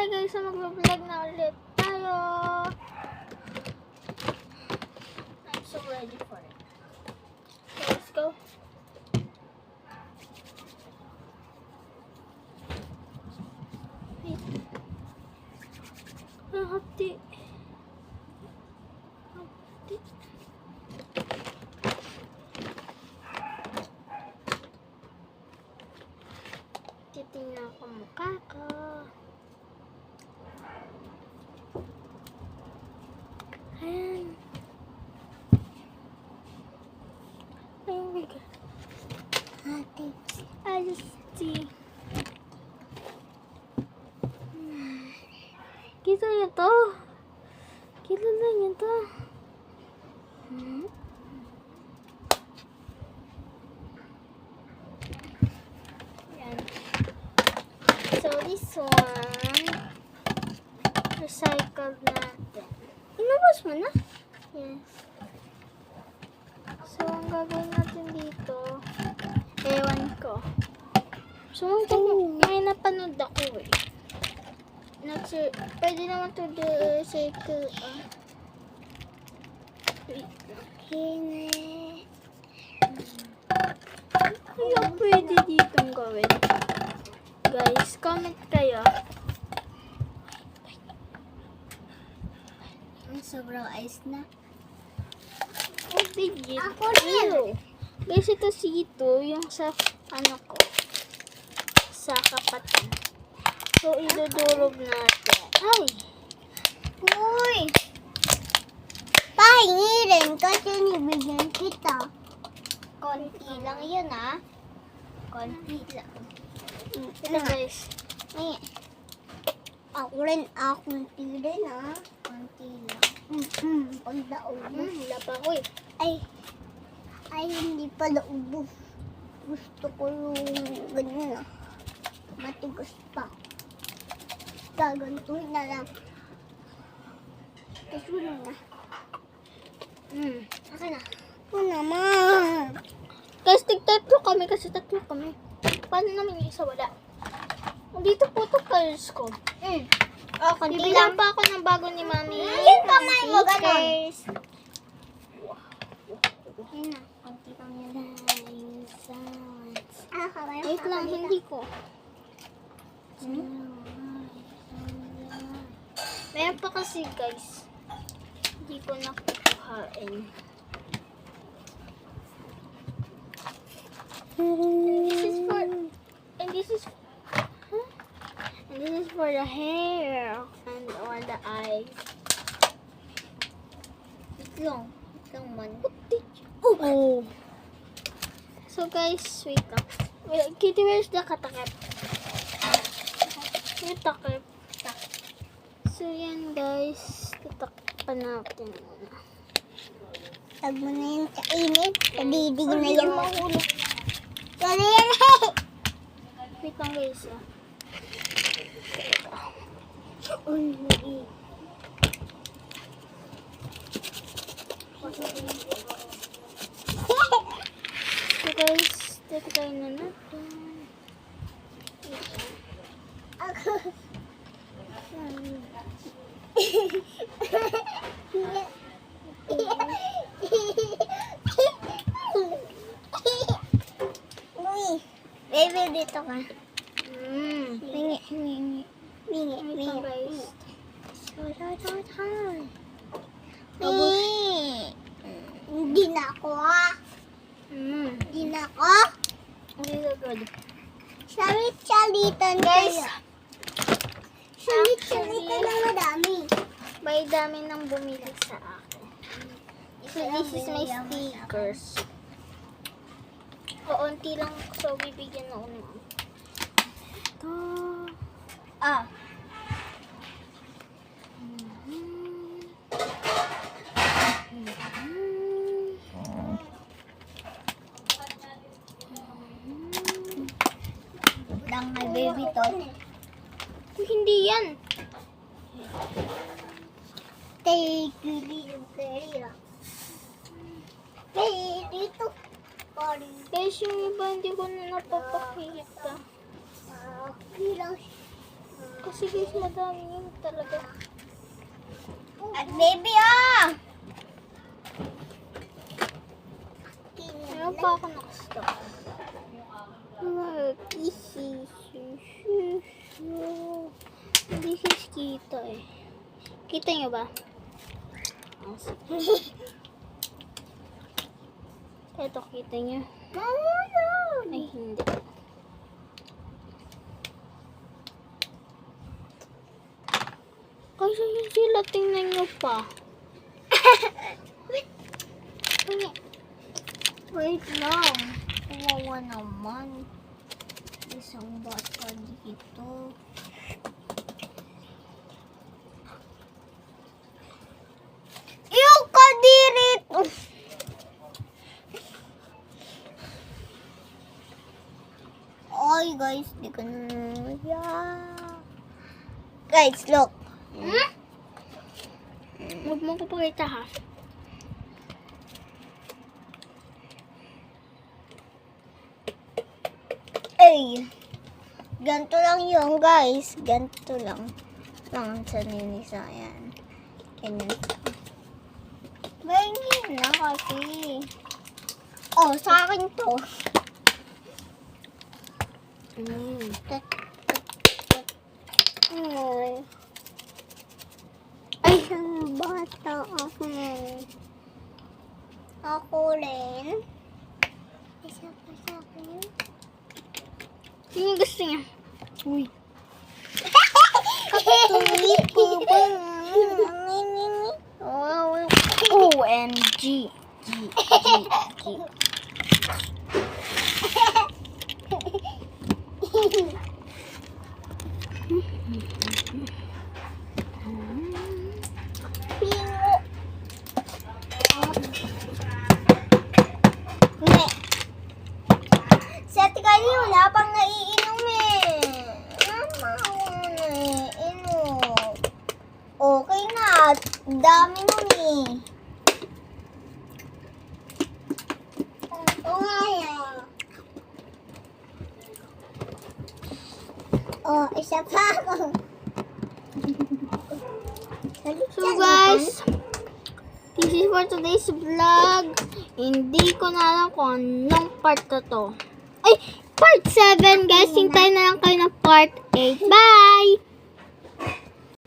guys, so mag-vlog na ulit tayo. I'm so ready for it. So, let's go. Wait. Hapti. Titingnan ko mukha ko. Ayan. Oh my God. I just see. Kita niyo to. Kita na niyo to. Ayan. So this one, recycled natin. Inubos mo na? Yes. So, ang gagawin natin dito, ewan ko. So, may napanood ako eh. Not sure, pwede naman to do circle, wait lang. Kaya pwede ditong gawin. Guys, comment kayo. Sobrang ice na. Oh, digit. Ako rin. Guys, ito sito, yung sa, ano ko, sa kapatan. So, idudurog natin. Ay! Uy! Pahingi rin kasi nibigyan kita. Konti lang yun, ha? Konti lang. Ito guys. Ay, ako rin, konti rin, ha? Konti lang. Pagdaog mo. Wala pa ako eh. Ay, hindi pala ubos. Gusto ko yung ganyan, matigas pa. Gagantuhin na lang. Tapos wala na. Akin na. Oo naman. Guys, tig-tatlo kami kasi tatlo kami. Paano namin yung isa wala? Dito po ito colors ko. Oh, konti Bibilang lang. pa ako ng bago ni Mami. Yung kamay mo, ganun. Stickers. Ayun na, konti lang yun. Kamay mo. Wait lang, hindi ko. Meron pa kasi guys. Hindi ko nakukuhain. And this is for the hair and all the eyes. Itlong man. Oh. So guys, wait lang. Wait, Kitty, where's the katakip? Yung takip. So yan guys, tatakpan natin muna. Tag mo na yung kainit. Kadidig na yung mahulog. Kaya yan, Wait lang guys. So guys, tatry na natin. Baby, dito ka. Wait lang guys. Hindi na ako, ha? Hindi na ako. Hindi na good. Salit-salitan Guys, kayo. Salit-salitan na madami. may dami nang bumili sa akin. So this is my stickers. Kaunti lang, so bibigyan ako ng ito. Lang may baby to. Hindi yan. Take you there. Hey, dito. Sorry. Guys, yung iba hindi ko na napapakita. Okay lang siya. Kasi guys, madami yun talaga. At baby, ah! Meron pa ako nakastock. Hindi sis kita eh. Kita nyo ba? Ito, kita nyo. Ay, hindi. Kasi yun sila, tingnan nyo pa. Wait lang. Kawawa naman. Isang bata dito. Yung kadirit! Ay, guys, di ko na. Yeah. Guys, look. Huwag mo ko pakita ha. Ay, ganito lang yun, guys. Ganito lang. Lang sa nilisa, yan. Ganyan. Ganyan na kasi. Oh, sa akin to. Ay. Ay, isang bata ako. Ako rin. Isa pa sa akin. Sino gusto niya? Uy. Tuloy ko ba? OMG. G. Pingo. Ne. Sa tikali, wala pang naiinom eh. Mama, naiinom. Okay na. Dami nun eh. Oh, isa pa ako. So guys, this is for today's vlog. Hindi ko na alam kung anong part na to. Ay, part 7 guys. Hintayin na lang kayo ng part 8. Bye!